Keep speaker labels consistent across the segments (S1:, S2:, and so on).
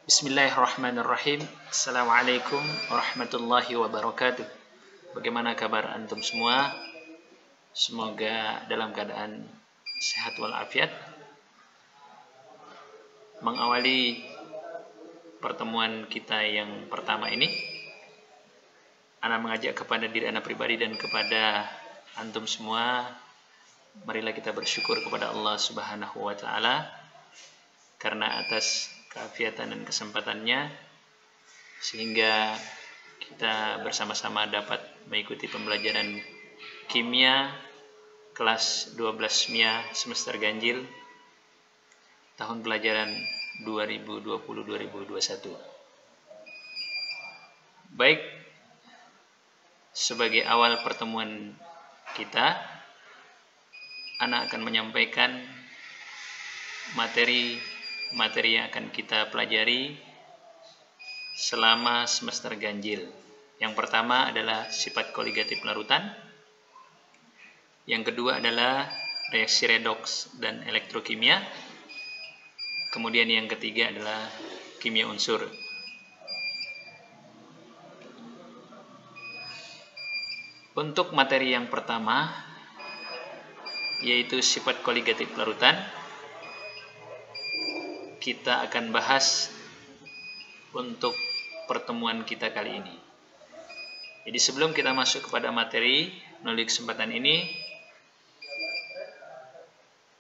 S1: Bismillahirrahmanirrahim. Assalamualaikum warahmatullahi wabarakatuh. Bagaimana kabar antum semua? Semoga dalam keadaan sehat walafiat. Mengawali pertemuan kita yang pertama ini, ana mengajak kepada diri ana pribadi dan kepada antum semua, marilah kita bersyukur kepada Allah Subhanahu wa taala karena atas keafiatan dan kesempatannya sehingga kita bersama-sama dapat mengikuti pembelajaran kimia kelas 12 MIA semester ganjil tahun pelajaran 2020-2021. Baik, sebagai awal pertemuan kita, ana akan menyampaikan materi yang akan kita pelajari selama semester ganjil. Yang pertama adalah sifat koligatif larutan. Yang kedua adalah reaksi redoks dan elektrokimia. Kemudian yang ketiga adalah kimia unsur. Untuk materi yang pertama, yaitu sifat koligatif larutan, kita akan bahas untuk pertemuan kita kali ini. Jadi sebelum kita masuk kepada materi, melalui kesempatan ini,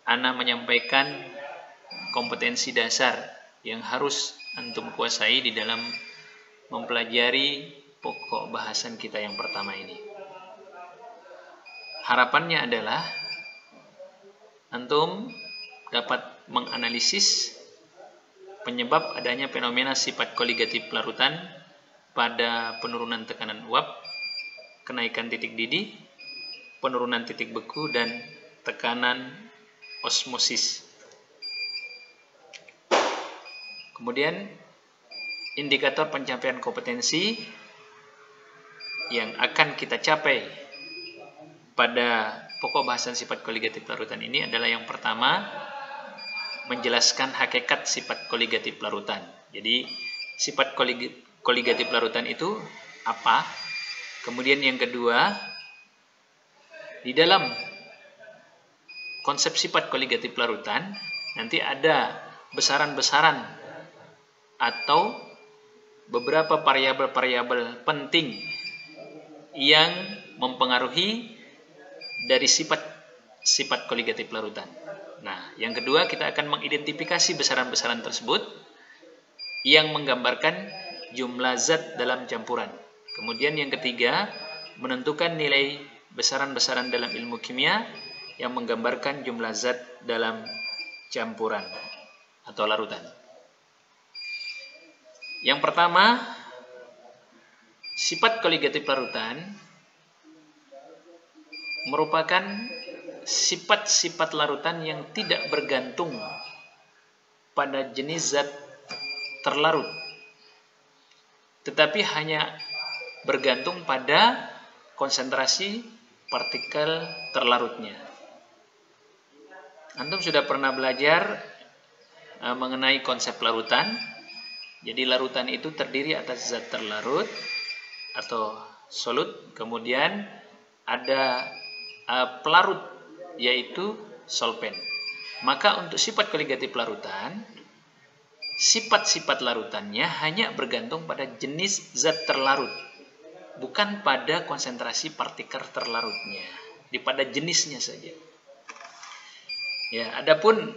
S1: ana menyampaikan kompetensi dasar yang harus antum kuasai di dalam mempelajari pokok bahasan kita yang pertama ini. Harapannya adalah antum dapat menganalisis penyebab adanya fenomena sifat koligatif larutan pada penurunan tekanan uap, kenaikan titik didih, penurunan titik beku, dan tekanan osmosis. Kemudian, indikator pencapaian kompetensi yang akan kita capai pada pokok bahasan sifat koligatif larutan ini adalah yang pertama, menjelaskan hakikat sifat koligatif larutan. Jadi sifat koligatif larutan itu apa? Kemudian yang kedua, di dalam konsep sifat koligatif larutan nanti ada besaran-besaran atau beberapa variabel-variabel penting yang mempengaruhi dari sifat koligatif larutan. Nah, yang kedua kita akan mengidentifikasi besaran-besaran tersebut yang menggambarkan jumlah zat dalam campuran. Kemudian yang ketiga, menentukan nilai besaran-besaran dalam ilmu kimia yang menggambarkan jumlah zat dalam campuran atau larutan. Yang pertama, sifat koligatif larutan merupakan sifat-sifat larutan yang tidak bergantung pada jenis zat terlarut, tetapi hanya bergantung pada konsentrasi partikel terlarutnya. Antum sudah pernah belajar mengenai konsep larutan. Jadi larutan itu terdiri atas zat terlarut atau solut, kemudian ada pelarut yaitu solvent. Maka untuk sifat koligatif larutan, sifat-sifat larutannya hanya bergantung pada jenis zat terlarut, bukan pada konsentrasi partikel terlarutnya, pada jenisnya saja. Ya, adapun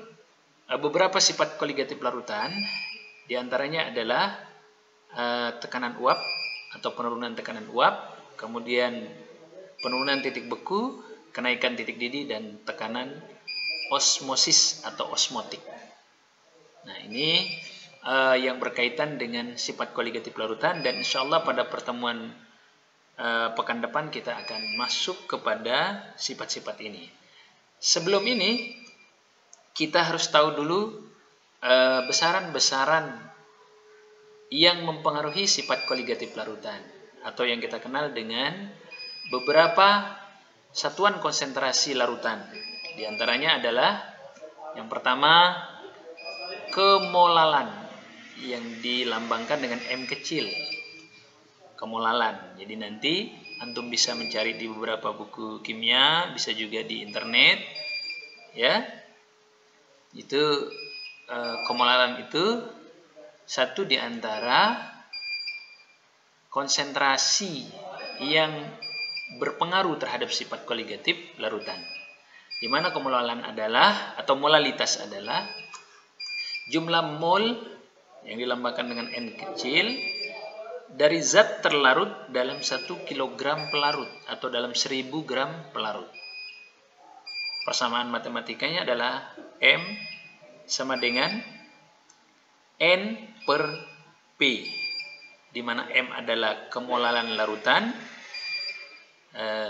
S1: beberapa sifat koligatif larutan, diantaranya adalah tekanan uap atau penurunan tekanan uap, kemudian penurunan titik beku, kenaikan titik didih, dan tekanan osmosis atau osmotik. Nah, ini yang berkaitan dengan sifat koligatif larutan, dan insya Allah pada pertemuan pekan depan kita akan masuk kepada sifat-sifat ini. Sebelum ini, kita harus tahu dulu besaran-besaran yang mempengaruhi sifat koligatif larutan, atau yang kita kenal dengan beberapa satuan konsentrasi larutan. Di antaranya adalah yang pertama kemolalan yang dilambangkan dengan M kecil. Kemolalan. Jadi nanti antum bisa mencari di beberapa buku kimia, bisa juga di internet, ya. Itu kemolalan itu satu di antara konsentrasi yang berpengaruh terhadap sifat koligatif larutan. Di mana kemolalan adalah atau molalitas adalah jumlah mol yang dilambangkan dengan N kecil dari zat terlarut dalam 1 kg pelarut atau dalam 1000 gram pelarut. Persamaan matematikanya adalah M sama dengan N per P, di mana M adalah kemolalan larutan,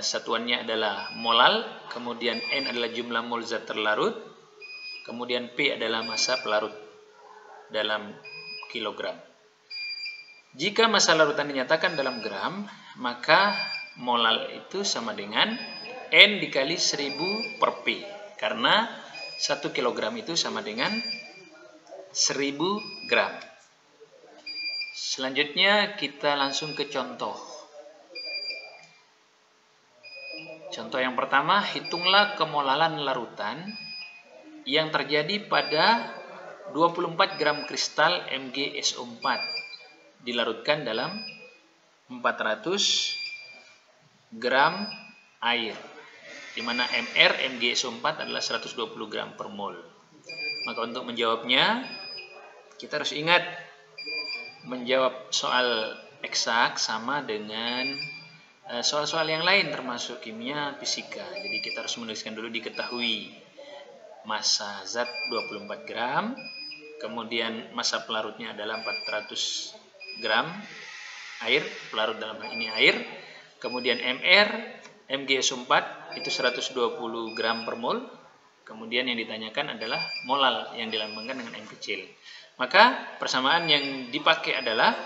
S1: satuannya adalah molal, kemudian N adalah jumlah mol zat terlarut, kemudian P adalah massa pelarut dalam kilogram. Jika massa larutan dinyatakan dalam gram, maka molal itu sama dengan N dikali 1000 per P. Karena 1 kilogram itu sama dengan 1000 gram. Selanjutnya kita langsung ke contoh. Contoh yang pertama, hitunglah kemolalan larutan yang terjadi pada 24 gram kristal MgSO4 dilarutkan dalam 400 gram air, di mana Mr MgSO4 adalah 120 gram per mol. Maka untuk menjawabnya, kita harus ingat menjawab soal eksak sama dengan soal-soal yang lain termasuk kimia, fisika. Jadi kita harus menuliskan dulu diketahui massa zat 24 gram, kemudian massa pelarutnya adalah 400 gram air, pelarut dalam hal ini air, kemudian MgSO4 itu 120 gram per mol, kemudian yang ditanyakan adalah molal yang dilambangkan dengan M kecil. Maka persamaan yang dipakai adalah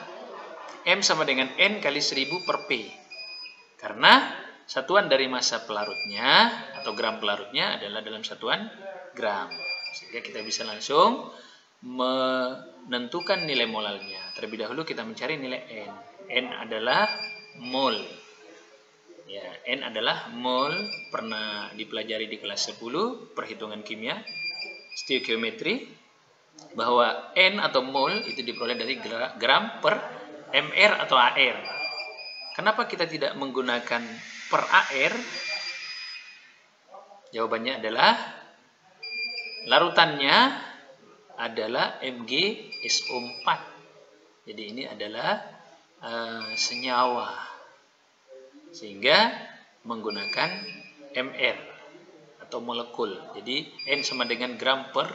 S1: M sama dengan N kali 1000 per P, karena satuan dari massa pelarutnya atau gram pelarutnya adalah dalam satuan gram, sehingga kita bisa langsung menentukan nilai molalnya. Terlebih dahulu kita mencari nilai N. N adalah mol. Ya, N adalah mol, pernah dipelajari di kelas 10 perhitungan kimia, stoikiometri, bahwa N atau mol itu diperoleh dari gram per mr atau AR. Kenapa kita tidak menggunakan per AR? Jawabannya adalah larutannya adalah MgSO4. Jadi ini adalah senyawa, sehingga menggunakan mr atau molekul. Jadi N sama dengan gram per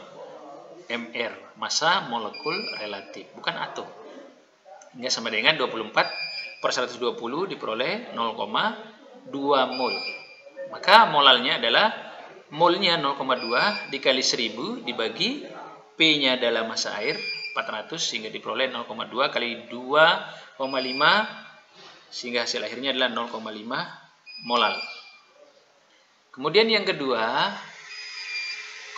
S1: mr, massa molekul relatif, bukan atom. Hingga sama dengan 24 per 120 diperoleh 0,2 mol. Maka molalnya adalah molnya 0,2 dikali 1000 dibagi P-nya adalah massa air 400, sehingga diperoleh 0,2 kali 2,5, sehingga hasil akhirnya adalah 0,5 molal. Kemudian yang kedua,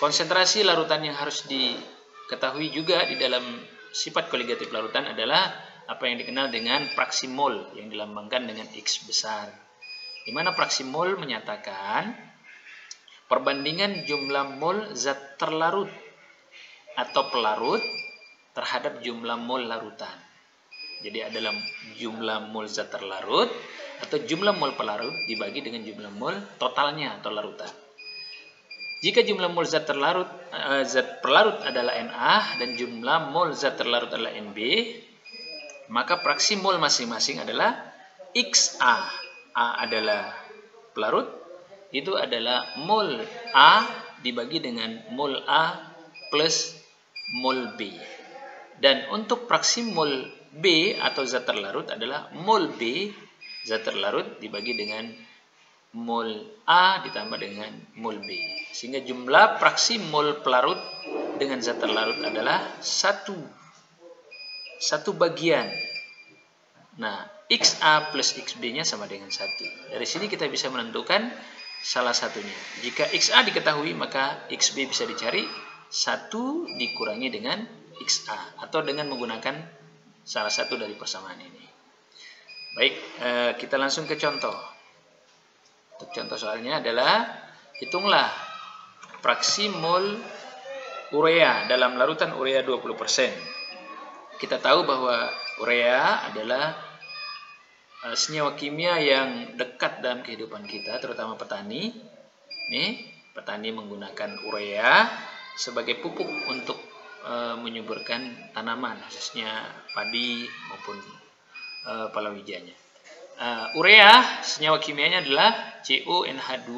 S1: konsentrasi larutan yang harus diketahui juga di dalam sifat koligatif larutan adalah apa yang dikenal dengan fraksi mol yang dilambangkan dengan X besar. Di mana fraksi mol menyatakan perbandingan jumlah mol zat terlarut atau pelarut terhadap jumlah mol larutan. Jadi adalah jumlah mol zat terlarut atau jumlah mol pelarut dibagi dengan jumlah mol totalnya atau larutan. Jika jumlah mol zat pelarut adalah Na dan jumlah mol zat terlarut adalah Nb, maka fraksi mol masing-masing adalah XA. A adalah pelarut, itu adalah mol A dibagi dengan mol A plus mol B. Dan untuk fraksi mol B atau zat terlarut adalah mol B zat terlarut dibagi dengan mol A ditambah dengan mol B. Sehingga jumlah fraksi mol pelarut dengan zat terlarut adalah satu bagian. Nah, XA plus XB-nya sama dengan 1. Dari sini kita bisa menentukan salah satunya. Jika XA diketahui, maka XB bisa dicari 1 dikurangi dengan XA atau dengan menggunakan salah satu dari persamaan ini. Baik, kita langsung ke contoh. Untuk contoh soalnya adalah hitunglah fraksi mol urea dalam larutan urea 20%. Kita tahu bahwa urea adalah senyawa kimia yang dekat dalam kehidupan kita, terutama petani. Nih, petani menggunakan urea sebagai pupuk untuk menyuburkan tanaman, khususnya padi maupun palawijanya. Urea senyawa kimianya adalah CuNH2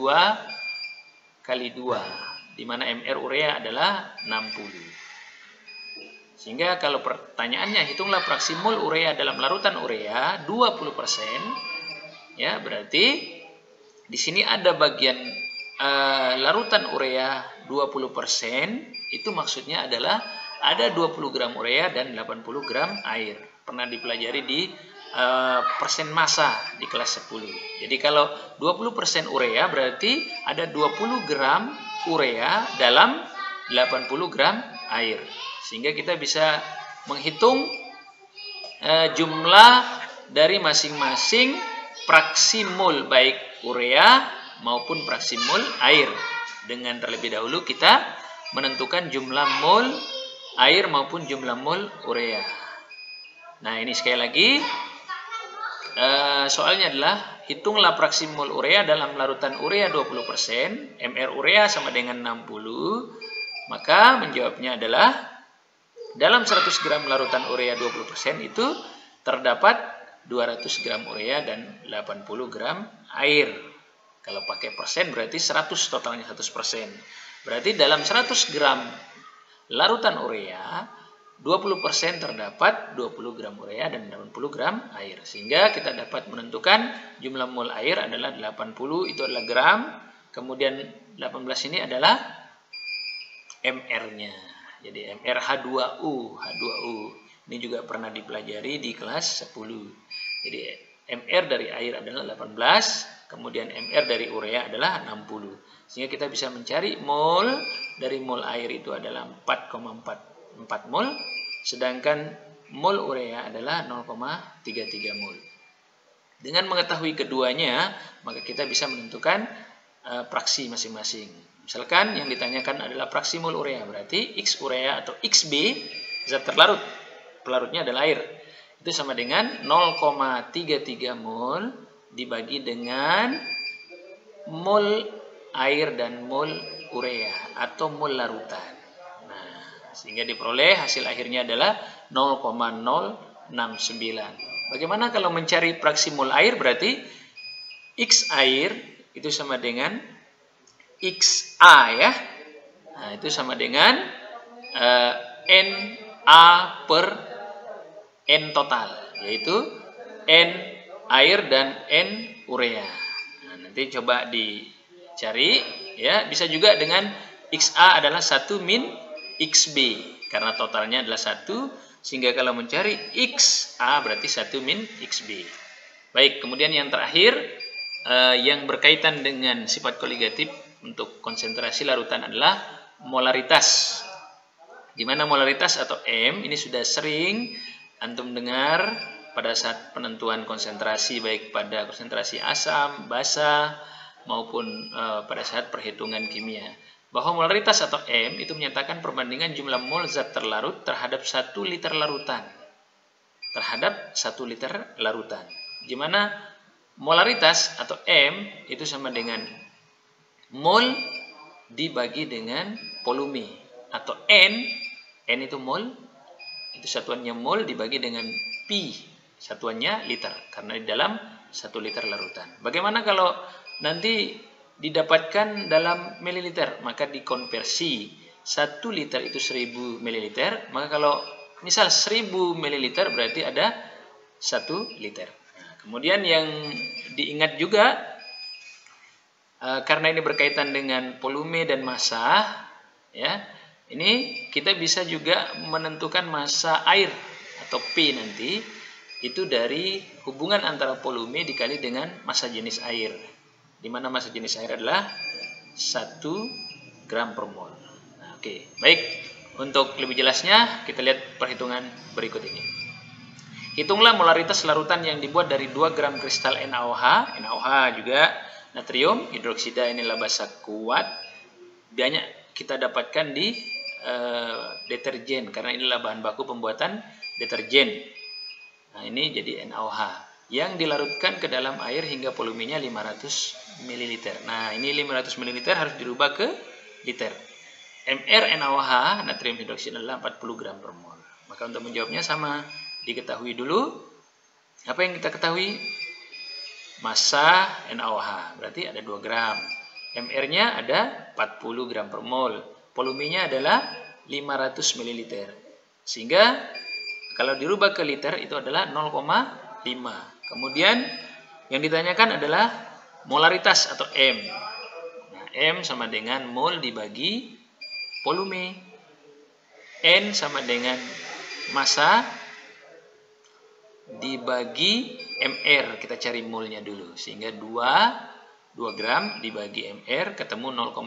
S1: kali 2, di mana Mr urea adalah 60. Sehingga kalau pertanyaannya hitunglah fraksi mol urea dalam larutan urea 20%, ya berarti di sini ada bagian larutan urea 20%, itu maksudnya adalah ada 20 gram urea dan 80 gram air. Pernah dipelajari di persen massa di kelas 10. Jadi kalau 20% urea berarti ada 20 gram urea dalam 80 gram air. Sehingga kita bisa menghitung jumlah dari masing-masing fraksi mol baik urea maupun fraksi mol air. Dengan terlebih dahulu kita menentukan jumlah mol air maupun jumlah mol urea. Nah, ini sekali lagi soalnya adalah hitunglah fraksi mol urea dalam larutan urea 20%, Mr urea sama dengan 60. Maka menjawabnya adalah dalam 100 gram larutan urea 20% itu terdapat 200 gram urea dan 80 gram air. Kalau pakai persen berarti 100 totalnya 100%. Berarti dalam 100 gram larutan urea 20% terdapat 20 gram urea dan 80 gram air. Sehingga kita dapat menentukan jumlah mol air adalah 80, itu adalah gram. Kemudian 18 ini adalah MR-nya. Jadi MR H2U. Ini juga pernah dipelajari di kelas 10. Jadi MR dari air adalah 18, kemudian MR dari urea adalah 60. Sehingga kita bisa mencari mol dari mol air itu adalah 4,44 mol, sedangkan mol urea adalah 0,33 mol. Dengan mengetahui keduanya, maka kita bisa menentukan fraksi masing-masing. Misalkan yang ditanyakan adalah fraksi mol urea, berarti X urea atau XB, zat terlarut, pelarutnya adalah air, itu sama dengan 0,33 mol dibagi dengan mol air dan mol urea atau mol larutan. Nah, sehingga diperoleh hasil akhirnya adalah 0,069. Bagaimana kalau mencari fraksi mol air? Berarti X air itu sama dengan XA ya. Nah, itu sama dengan NA per N total, yaitu N air dan N urea. Nah, nanti coba dicari ya, bisa juga dengan XA adalah 1 min XB karena totalnya adalah 1, sehingga kalau mencari XA berarti 1 min XB. Baik, kemudian yang terakhir yang berkaitan dengan sifat koligatif untuk konsentrasi larutan adalah molaritas. Di mana molaritas atau M ini sudah sering antum dengar pada saat penentuan konsentrasi, baik pada konsentrasi asam, basa, maupun pada saat perhitungan kimia. Bahwa molaritas atau M itu menyatakan perbandingan jumlah mol zat terlarut terhadap 1 liter larutan. Terhadap 1 liter larutan. Di mana molaritas atau M itu sama dengan mol dibagi dengan volume. Atau N itu mol, itu satuannya mol dibagi dengan pi, satuannya liter, karena di dalam 1 liter larutan. Bagaimana kalau nanti didapatkan dalam mililiter, maka dikonversi 1 liter itu 1000 mililiter, maka kalau misal 1000 mililiter berarti ada 1 liter. Nah, kemudian yang diingat juga karena ini berkaitan dengan volume dan massa ya, ini kita bisa juga menentukan massa air atau P nanti itu dari hubungan antara volume dikali dengan massa jenis air. di mana massa jenis air adalah 1 gram per mol. Nah, oke. Baik, untuk lebih jelasnya kita lihat perhitungan berikut ini. Hitunglah molaritas larutan yang dibuat dari 2 gram kristal NaOH. NaOH juga natrium hidroksida, inilah basa kuat. Banyak kita dapatkan di deterjen karena inilah bahan baku pembuatan deterjen. Nah, ini jadi NaOH yang dilarutkan ke dalam air hingga volumenya 500 ml. Nah, ini 500 ml harus dirubah ke liter. Mr NaOH, natrium hidroksida, adalah 40 gram per mol. Maka untuk menjawabnya sama, diketahui dulu. Apa yang kita ketahui? Massa NaOH, berarti ada 2 gram. Mr-nya ada 40 gram per mol. Volumenya adalah 500 ml. Sehingga kalau dirubah ke liter itu adalah 0,5. Kemudian yang ditanyakan adalah molaritas atau M. Nah, M sama dengan mol dibagi volume. N sama dengan massa dibagi MR. Kita cari molnya dulu. Sehingga 2 gram dibagi MR ketemu 0,05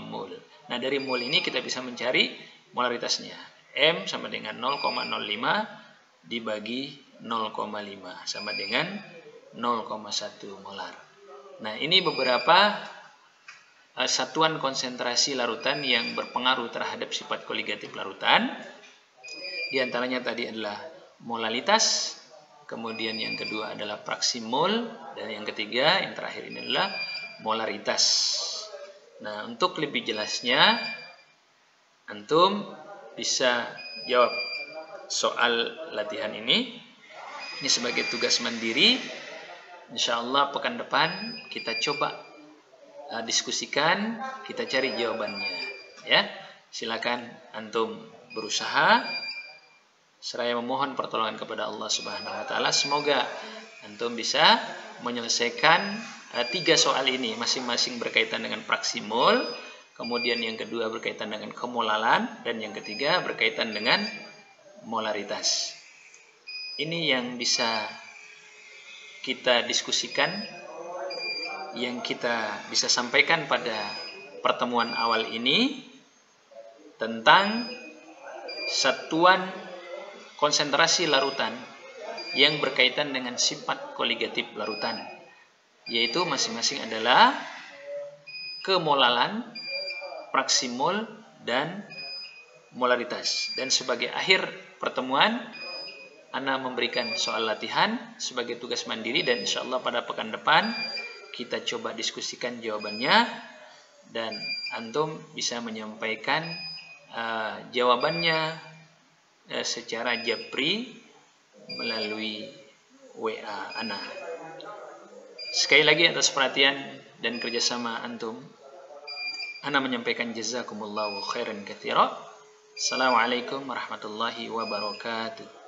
S1: mol. Nah, dari mol ini kita bisa mencari molaritasnya. M sama dengan 0,05 dibagi 0,5 sama dengan 0,1 molar. Nah, ini beberapa satuan konsentrasi larutan yang berpengaruh terhadap sifat koligatif larutan. Di antaranya tadi adalah molalitas, kemudian yang kedua adalah fraksi mol, dan yang ketiga, yang terakhir ini adalah molaritas. Nah, untuk lebih jelasnya, antum bisa jawab soal latihan ini. Ini sebagai tugas mandiri. Insya Allah pekan depan kita coba diskusikan, kita cari jawabannya. Ya, silakan antum berusaha. Seraya memohon pertolongan kepada Allah Subhanahu Wa Taala. Semoga antum bisa menyelesaikan 3 soal ini, masing-masing berkaitan dengan fraksi mol. Kemudian yang kedua berkaitan dengan kemolalan, dan yang ketiga berkaitan dengan molaritas. Ini yang bisa kita diskusikan, yang kita bisa sampaikan pada pertemuan awal ini tentang satuan konsentrasi larutan yang berkaitan dengan sifat koligatif larutan, yaitu masing-masing adalah kemolalan, fraksi mol, dan molaritas. Dan sebagai akhir pertemuan, Ana memberikan soal latihan sebagai tugas mandiri, dan insya Allah pada pekan depan kita coba diskusikan jawabannya, dan antum bisa menyampaikan jawabannya secara japri melalui WA Ana. Sekali lagi atas perhatian dan kerjasama antum, Ana menyampaikan jazakumullahu khairan katsira. Assalamualaikum warahmatullahi wabarakatuh.